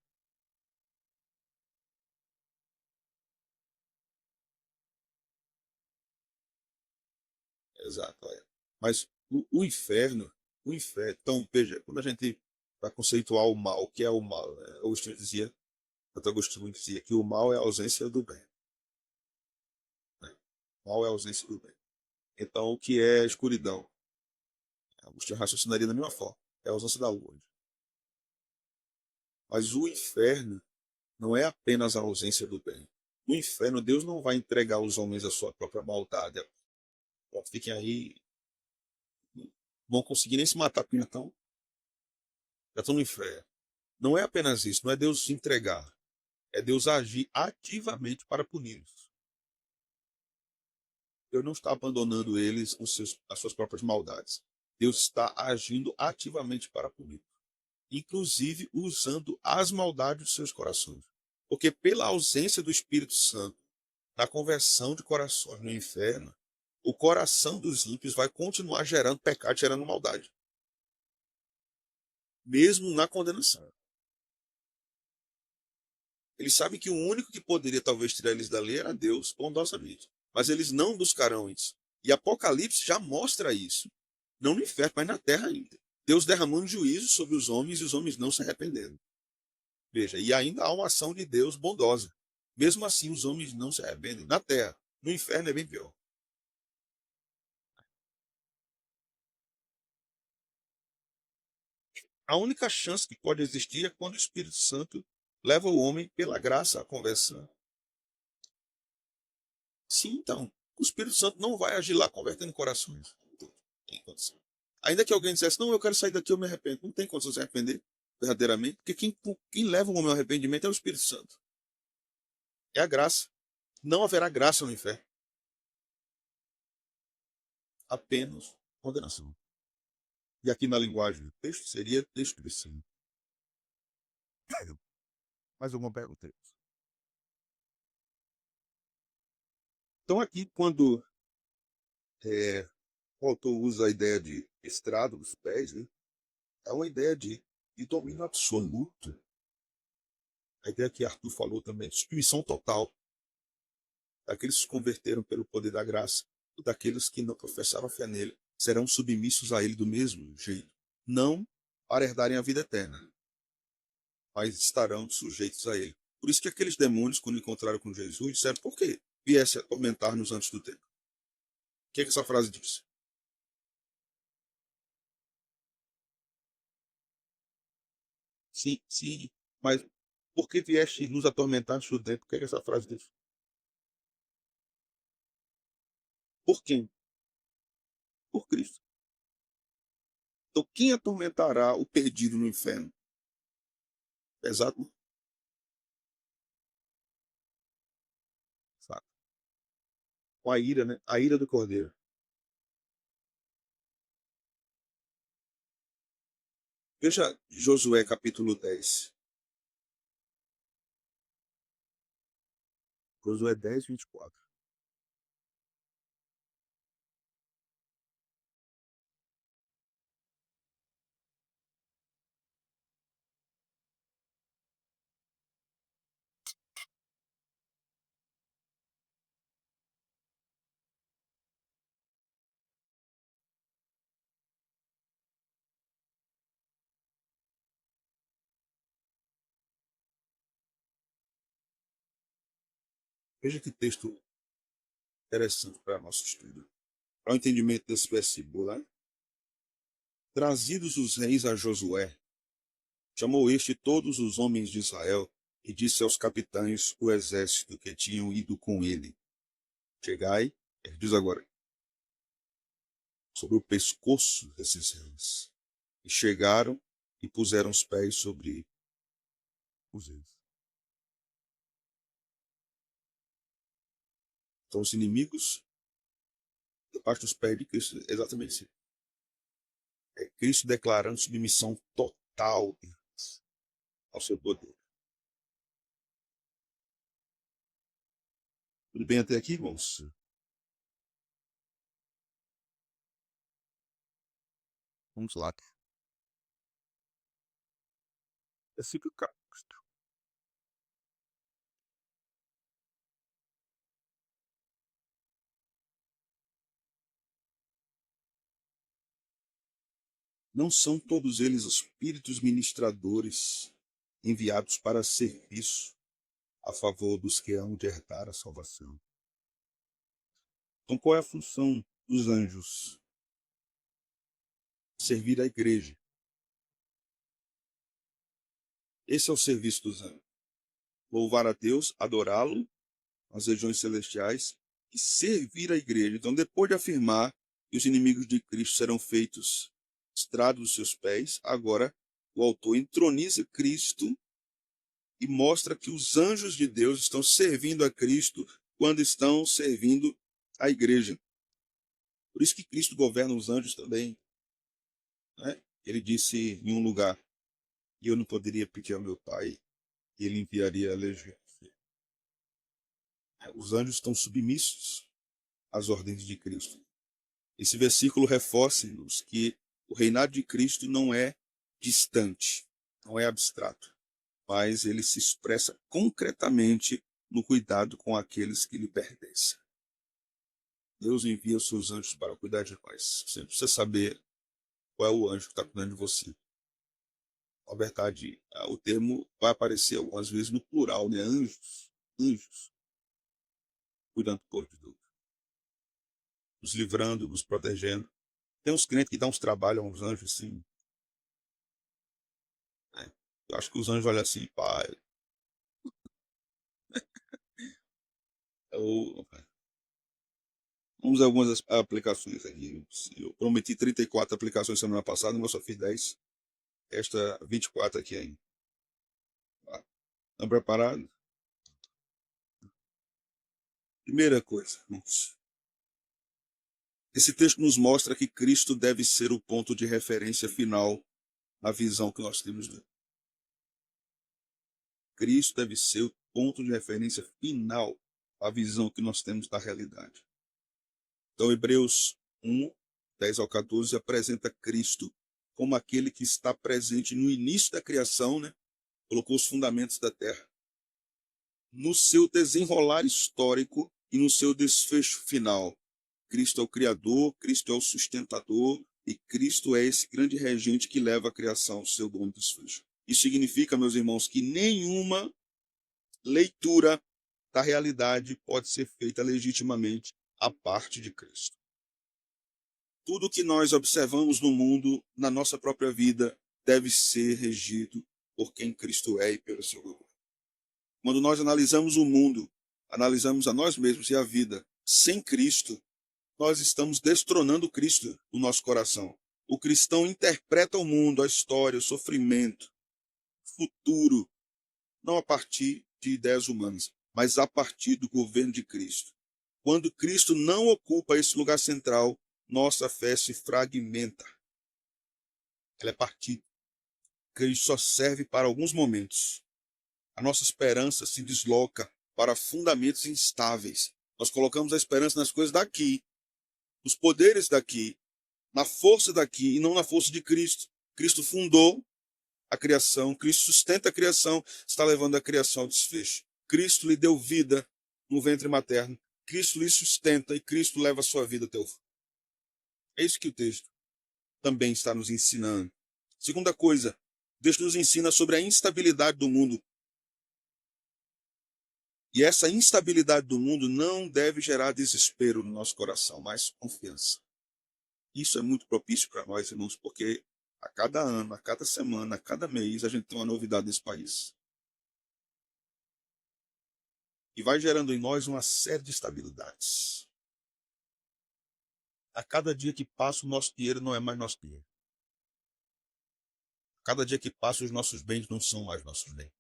Exato. É. Mas o inferno. Então, veja, quando a gente vai conceituar o mal, o que é o mal? Né? Agostinho dizia, Santo Agostinho dizia que o mal é a ausência do bem. Né? O mal é a ausência do bem. Então, o que é escuridão? Agostinho raciocinaria da mesma forma. É a ausência da luz. Mas o inferno não é apenas a ausência do bem. No inferno, Deus não vai entregar aos homens a sua própria maldade. Bom, fiquem aí, não vão conseguir nem se matar, porque já estão no inferno. Não é apenas isso, não é Deus entregar, é Deus agir ativamente para puni-los. Deus não está abandonando eles as suas próprias maldades. Deus está agindo ativamente para puni-los, inclusive usando as maldades dos seus corações. Porque pela ausência do Espírito Santo, na conversão de corações no inferno, o coração dos ímpios vai continuar gerando pecado, gerando maldade, mesmo na condenação. Eles sabem que o único que poderia talvez tirar eles da lei era Deus, bondosamente. Mas eles não buscarão isso. E Apocalipse já mostra isso. Não no inferno, mas na terra ainda. Deus derramando juízo sobre os homens e os homens não se arrependendo. Veja, e ainda há uma ação de Deus bondosa. Mesmo assim, os homens não se arrependem. Na terra, no inferno é bem pior. A única chance que pode existir é quando o Espírito Santo leva o homem pela graça à conversão. Sim, então, o Espírito Santo não vai agir lá convertendo corações. Não tem condição. Ainda que alguém dissesse, não, eu quero sair daqui, eu me arrependo. Não tem condição de se arrepender verdadeiramente, porque quem leva o homem ao arrependimento é o Espírito Santo. É a graça. Não haverá graça no inferno. Apenas condenação. E aqui na linguagem do texto seria destruição. Mais alguma pergunta? Então aqui, quando o autor usa a ideia de estrado dos pés, né, é uma ideia de domínio absoluto. A ideia que Arthur falou também, destruição total. Daqueles que se converteram pelo poder da graça, e daqueles que não professaram a fé nele, serão submissos a ele do mesmo jeito. Não para herdarem a vida eterna, mas estarão sujeitos a ele. Por isso que aqueles demônios, quando encontraram com Jesus, disseram, por que viesse atormentar-nos antes do tempo? O que essa frase diz? Sim, sim, mas por que vieste nos atormentar antes do tempo? O que essa frase diz? Por quem? Por Cristo. Então, quem atormentará o perdido no inferno? Pesado? Sabe? Com a ira, né? A ira do cordeiro. Veja Josué capítulo 10. Josué 10, 24. Veja que texto interessante para nosso estudo. Para o entendimento desse versículo, né? Trazidos os reis a Josué, chamou este todos os homens de Israel e disse aos capitães do exército que tinham ido com ele: Chegai, ele diz agora, sobre o pescoço desses reis. E chegaram e puseram os pés sobre os reis. Então, os inimigos, debaixo dos pés de Cristo, exatamente isso. É Cristo declarando submissão total ao seu poder. Tudo bem até aqui, irmãos? Vamos lá. Versículo 4. Não são todos eles espíritos ministradores enviados para serviço a favor dos que hão de herdar a salvação. Então, qual é a função dos anjos? Servir a igreja. Esse é o serviço dos anjos. Louvar a Deus, adorá-lo nas regiões celestiais e servir a igreja. Então, depois de afirmar que os inimigos de Cristo serão feitos estrado dos seus pés, agora o autor entroniza Cristo e mostra que os anjos de Deus estão servindo a Cristo quando estão servindo a igreja. Por isso que Cristo governa os anjos também. Né? Ele disse em um lugar, e eu não poderia pedir ao meu Pai, e ele enviaria a legião. Os anjos estão submissos às ordens de Cristo. Esse versículo reforça-nos que o reinado de Cristo não é distante, não é abstrato, mas ele se expressa concretamente no cuidado com aqueles que lhe pertencem. Deus envia os seus anjos para cuidar de nós. Você precisa saber qual é o anjo que está cuidando de você. Na verdade, o termo vai aparecer algumas vezes no plural, né? Anjos, anjos, cuidando do povo de Deus, nos livrando, nos protegendo. Tem uns crentes que dão uns trabalhos a uns anjos assim, né? Eu acho que os anjos olham assim, pai. Eu, vamos ver algumas aplicações aqui. Eu prometi 34 aplicações semana passada, mas eu só fiz 10. Esta 24 aqui ainda. Estão preparados? Primeira coisa, irmãos. Esse texto nos mostra que Cristo deve ser o ponto de referência final na visão que nós temos dele. Cristo deve ser o ponto de referência final à visão que nós temos da realidade. Então, Hebreus 1, 10 ao 14, apresenta Cristo como aquele que está presente no início da criação, né? Colocou os fundamentos da terra. No seu desenrolar histórico e no seu desfecho final. Cristo é o Criador, Cristo é o sustentador e Cristo é esse grande regente que leva a criação ao seu bom desfecho. Isso significa, meus irmãos, que nenhuma leitura da realidade pode ser feita legitimamente à parte de Cristo. Tudo que nós observamos no mundo, na nossa própria vida, deve ser regido por quem Cristo é e pelo seu governo. Quando nós analisamos o mundo, analisamos a nós mesmos e a vida sem Cristo, nós estamos destronando Cristo no nosso coração. O cristão interpreta o mundo, a história, o sofrimento, o futuro, não a partir de ideias humanas, mas a partir do governo de Cristo. Quando Cristo não ocupa esse lugar central, nossa fé se fragmenta. Ela é partida. Cristo só serve para alguns momentos. A nossa esperança se desloca para fundamentos instáveis. Nós colocamos a esperança nas coisas daqui, nos poderes daqui, na força daqui e não na força de Cristo. Cristo fundou a criação, Cristo sustenta a criação, está levando a criação ao desfecho. Cristo lhe deu vida no ventre materno, Cristo lhe sustenta e Cristo leva a sua vida até o fim. É isso que o texto também está nos ensinando. Segunda coisa, o texto nos ensina sobre a instabilidade do mundo. E essa instabilidade do mundo não deve gerar desespero no nosso coração, mas confiança. Isso é muito propício para nós, irmãos, porque a cada ano, a cada semana, a cada mês, a gente tem uma novidade nesse país. E vai gerando em nós uma série de estabilidades. A cada dia que passa, o nosso dinheiro não é mais nosso dinheiro. A cada dia que passa, os nossos bens não são mais nossos bens.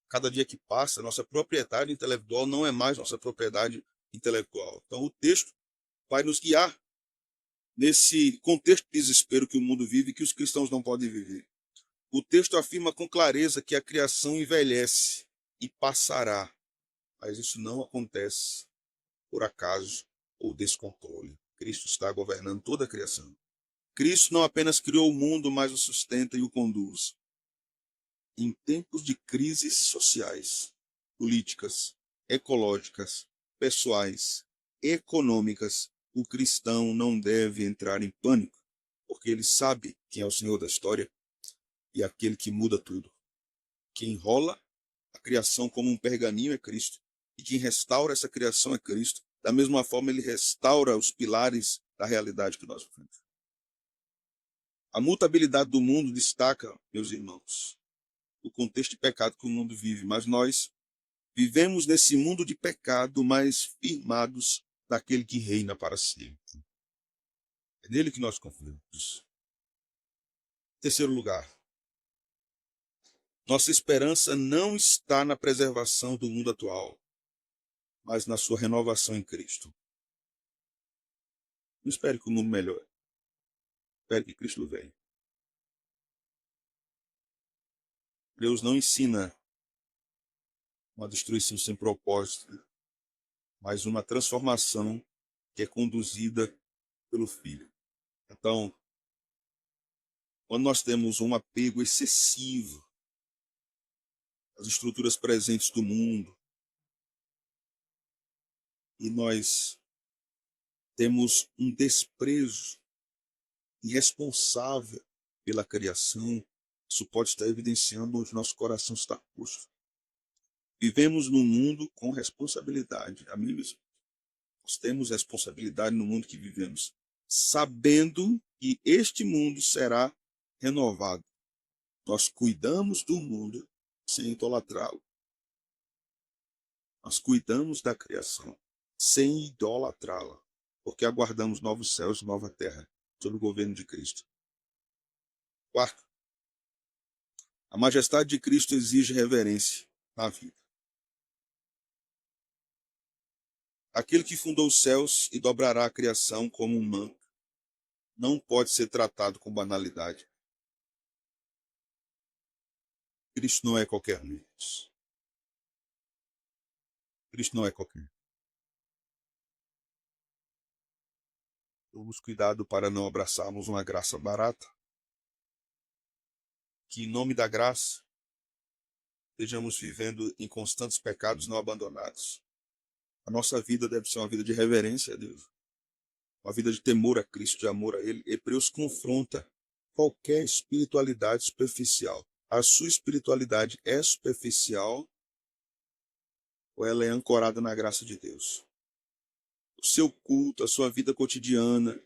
A cada dia que passa, a nossa propriedade intelectual não é mais nossa propriedade intelectual. Então, o texto vai nos guiar nesse contexto de desespero que o mundo vive e que os cristãos não podem viver. O texto afirma com clareza que a criação envelhece e passará, mas isso não acontece por acaso ou descontrole. Cristo está governando toda a criação. Cristo não apenas criou o mundo, mas o sustenta e o conduz. Em tempos de crises sociais, políticas, ecológicas, pessoais, econômicas, o cristão não deve entrar em pânico, porque ele sabe quem é o Senhor da história e aquele que muda tudo. Quem enrola a criação como um pergaminho é Cristo, e quem restaura essa criação é Cristo. Da mesma forma, ele restaura os pilares da realidade que nós vivemos. A mutabilidade do mundo destaca, meus irmãos, o contexto de pecado que o mundo vive, mas nós vivemos nesse mundo de pecado, mas firmados daquele que reina para sempre. É nele que nós confiamos. Terceiro lugar, nossa esperança não está na preservação do mundo atual, mas na sua renovação em Cristo. Não espere que o mundo melhore. Espere que Cristo venha. Deus não ensina uma destruição sem propósito, mas uma transformação que é conduzida pelo Filho. Então, quando nós temos um apego excessivo as estruturas presentes do mundo, e nós temos um desprezo irresponsável pela criação, isso pode estar evidenciando onde nosso coração está posto. Vivemos num mundo com responsabilidade, amigos. Nós temos responsabilidade no mundo que vivemos, sabendo que este mundo será renovado. Nós cuidamos do mundo sem idolatrá-lo. Nós cuidamos da criação sem idolatrá-la, porque aguardamos novos céus e nova terra, sob o governo de Cristo. Quarto, a majestade de Cristo exige reverência na vida. Aquele que fundou os céus e dobrará a criação como um manto não pode ser tratado com banalidade. Cristo não é qualquer um. Cristo não é qualquer um. Tomemos cuidado para não abraçarmos uma graça barata, que em nome da graça estejamos vivendo em constantes pecados não abandonados. A nossa vida deve ser uma vida de reverência a Deus, uma vida de temor a Cristo, de amor a Ele. Hebreus confronta qualquer espiritualidade superficial. A sua espiritualidade é superficial ou ela é ancorada na graça de Deus? O seu culto, a sua vida cotidiana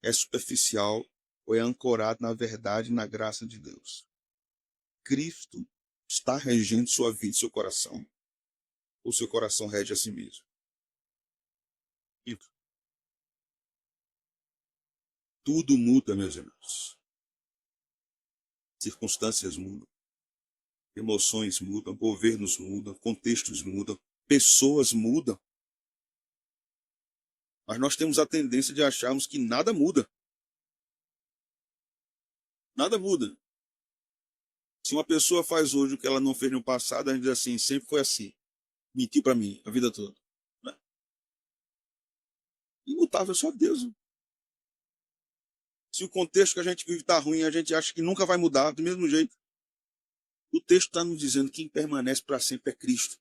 é superficial ou é ancorado na verdade e na graça de Deus? Cristo está regendo sua vida e seu coração, ou seu coração rege a si mesmo? Quinto, tudo muda, meus irmãos. Circunstâncias mudam, emoções mudam, governos mudam, contextos mudam, pessoas mudam. Mas nós temos a tendência de acharmos que nada muda. Nada muda. Se uma pessoa faz hoje o que ela não fez no passado, a gente diz assim, sempre foi assim. Mentiu para mim a vida toda. Imutável é só Deus. Se o contexto que a gente vive está ruim, a gente acha que nunca vai mudar do mesmo jeito. O texto está nos dizendo que quem permanece para sempre é Cristo.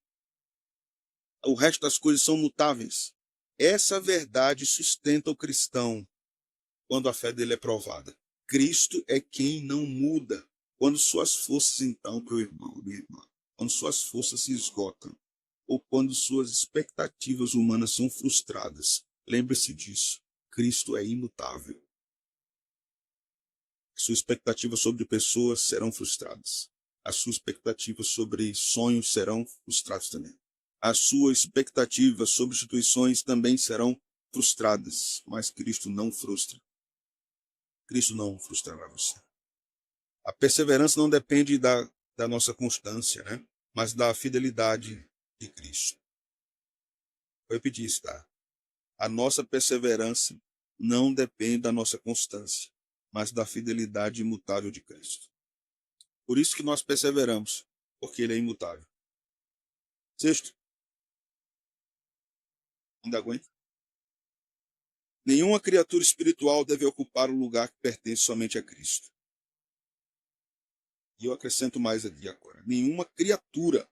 O resto das coisas são mutáveis. Essa verdade sustenta o cristão quando a fé dele é provada. Cristo é quem não muda. Quando suas forças, então, meu irmão, minha irmã, quando suas forças se esgotam, ou quando suas expectativas humanas são frustradas, lembre-se disso. Cristo é imutável. Suas expectativas sobre pessoas serão frustradas. As suas expectativas sobre sonhos serão frustradas também. As suas expectativas sobre instituições também serão frustradas. Mas Cristo não frustra. Cristo não frustrará você. A perseverança não depende da nossa constância, né? Mas da fidelidade de Cristo. Vou repetir isso, tá? A nossa perseverança não depende da nossa constância, mas da fidelidade imutável de Cristo. Por isso que nós perseveramos, porque Ele é imutável. Sexto, ainda aguenta? Nenhuma criatura espiritual deve ocupar o lugar que pertence somente a Cristo. E eu acrescento mais aqui agora. Nenhuma criatura,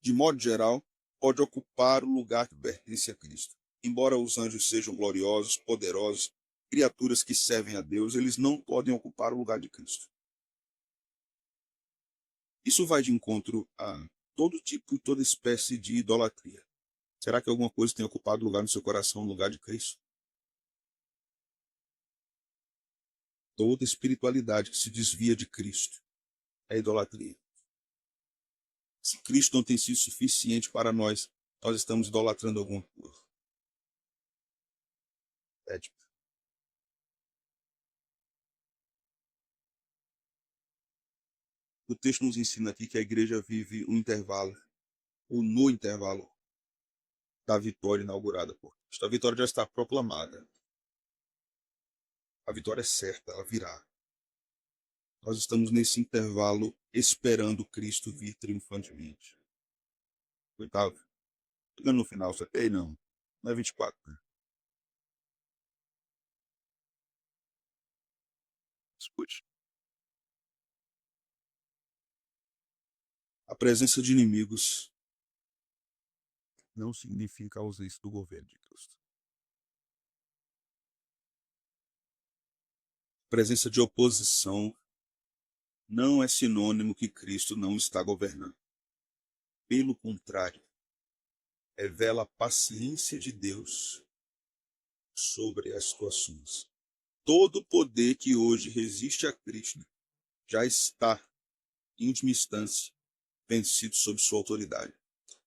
de modo geral, pode ocupar o lugar que pertence a Cristo. Embora os anjos sejam gloriosos, poderosos, criaturas que servem a Deus, eles não podem ocupar o lugar de Cristo. Isso vai de encontro a todo tipo e toda espécie de idolatria. Será que alguma coisa tem ocupado lugar no seu coração, no lugar de Cristo? Toda espiritualidade que se desvia de Cristo é idolatria. Se Cristo não tem sido suficiente para nós, nós estamos idolatrando alguma coisa. O texto nos ensina aqui que a igreja vive um intervalo, ou no intervalo da vitória inaugurada por Cristo. A vitória já está proclamada. A vitória é certa, ela virá. Nós estamos nesse intervalo esperando Cristo vir triunfantemente. Oitavo. Chegando no final, você tem? Não. Não é 24. Né? Escute. A presença de inimigos não significa a ausência do governo de Cristo. A presença de oposição não é sinônimo que Cristo não está governando. Pelo contrário, revela a paciência de Deus sobre as situações. Todo o poder que hoje resiste a Cristo já está, em última instância, vencido sob sua autoridade.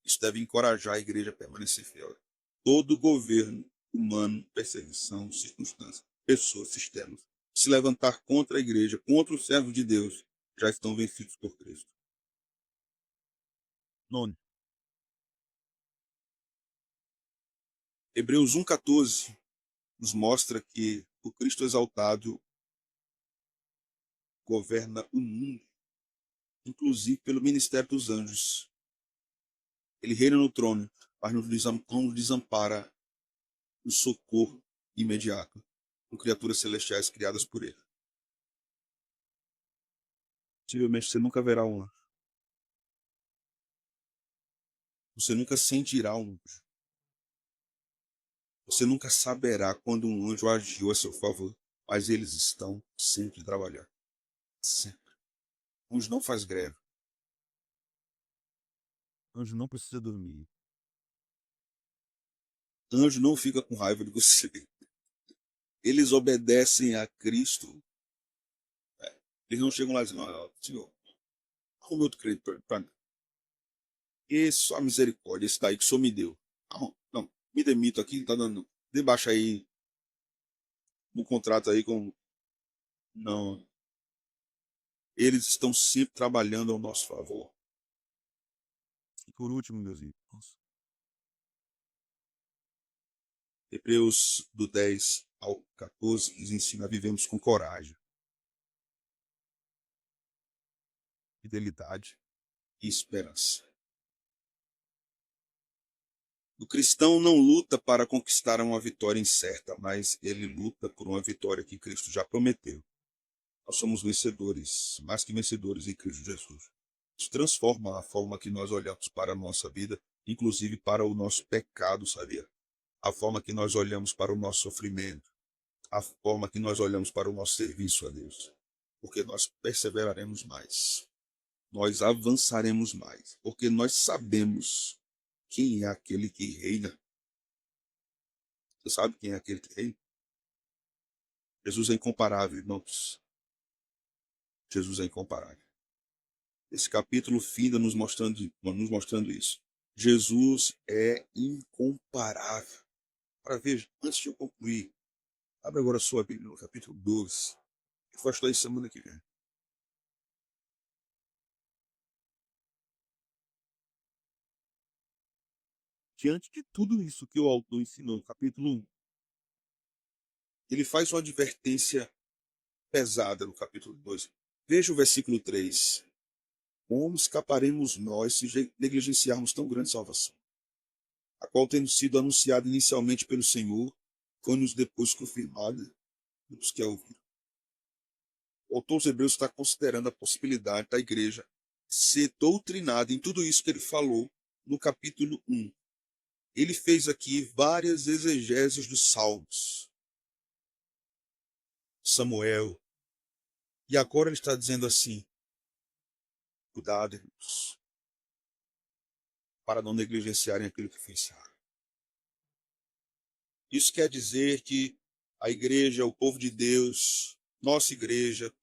Isso deve encorajar a igreja a permanecer fiel. Todo governo humano, perseguição, circunstância, pessoas, sistemas, se levantar contra a igreja, contra os servos de Deus, já estão vencidos por Cristo. Nono. Hebreus 1,14 nos mostra que o Cristo exaltado governa o mundo, inclusive pelo ministério dos anjos. Ele reina no trono, mas não desampara o socorro imediato com criaturas celestiais criadas por ele. Possivelmente você nunca verá um anjo. Você nunca sentirá um anjo. Você nunca saberá quando um anjo agiu a seu favor, mas eles estão sempre trabalhando. Sempre. Anjo não faz greve. Anjo não precisa dormir. Anjo não fica com raiva de você. Eles obedecem a Cristo. Eles não chegam lá e dizem, Senhor, arrume outro crédito para mim. E só a misericórdia, esse daí que o Senhor me deu. Não, me demito aqui, tá dando. Debaixo aí no contrato aí com. Não. Eles estão sempre trabalhando ao nosso favor. E por último, meus irmãos, Hebreus do 10 ao 14 nos ensina a vivermos com coragem, fidelidade e esperança. O cristão não luta para conquistar uma vitória incerta, mas ele luta por uma vitória que Cristo já prometeu. Nós somos vencedores, mais que vencedores em Cristo Jesus. Isso transforma a forma que nós olhamos para a nossa vida, inclusive para o nosso pecado, sabia? A forma que nós olhamos para o nosso sofrimento, a forma que nós olhamos para o nosso serviço a Deus. Porque nós perseveraremos mais, nós avançaremos mais, porque nós sabemos quem é aquele que reina. Você sabe quem é aquele que reina? Jesus é incomparável, irmãos. Jesus é incomparável. Esse capítulo finda nos mostrando isso. Jesus é incomparável. Para ver, antes de eu concluir, abre agora a sua Bíblia no capítulo 12. Eu vou estudar isso semana que vem. Diante de tudo isso que o autor ensinou no capítulo 1, ele faz uma advertência pesada no capítulo 2. Veja o versículo 3. Como escaparemos nós se negligenciarmos tão grande salvação, a qual, tendo sido anunciada inicialmente pelo Senhor, foi-nos depois confirmada pelos que a ouviram. O autor dos Hebreus está considerando a possibilidade da igreja ser doutrinada em tudo isso que ele falou no capítulo 1. Ele fez aqui várias exegeses dos Salmos, Samuel, e agora ele está dizendo assim, cuidado, irmãos, para não negligenciarem aquilo que fez. Isso quer dizer que a igreja, o povo de Deus, nossa igreja,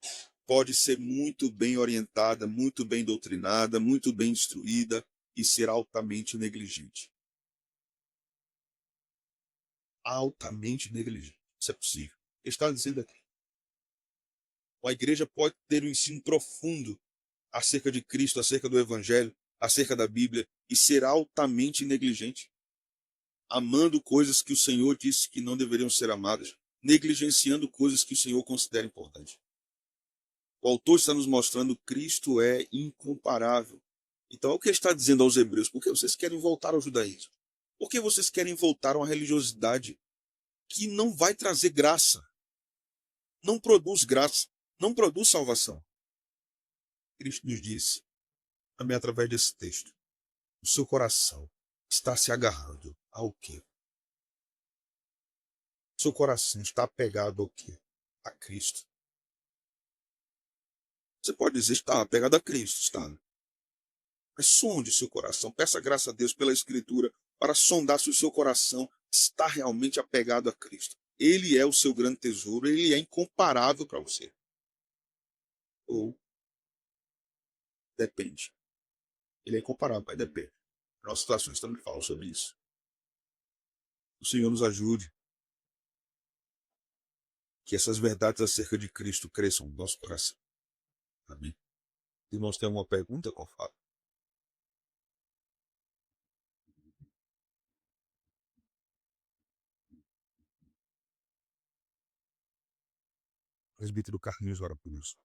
pode ser muito bem orientada, muito bem doutrinada, muito bem instruída e ser altamente negligente. Altamente negligente. Isso é possível. Ele está dizendo aqui. A igreja pode ter um ensino profundo acerca de Cristo, acerca do Evangelho, acerca da Bíblia, e ser altamente negligente, amando coisas que o Senhor disse que não deveriam ser amadas, negligenciando coisas que o Senhor considera importantes. O autor está nos mostrando que Cristo é incomparável. Então, o que ele está dizendo aos hebreus? Por que vocês querem voltar ao judaísmo? Por que vocês querem voltar a uma religiosidade que não vai trazer graça? Não produz graça, não produz salvação. Cristo nos disse, também através desse texto. O seu coração está se agarrando ao quê? O seu coração está apegado ao quê? A Cristo. Você pode dizer que está apegado a Cristo, está? Mas sonde seu coração. Peça graça a Deus pela Escritura para sondar se o seu coração está realmente apegado a Cristo. Ele é o seu grande tesouro, ele é incomparável para você. Ou depende. Ele é incomparável, mas depende. Nossas situações também falam sobre isso. O Senhor nos ajude. Que essas verdades acerca de Cristo cresçam no nosso coração. Amém. Irmãos, tem alguma pergunta, Confábio? Presbítero Carlinhos ora por nós.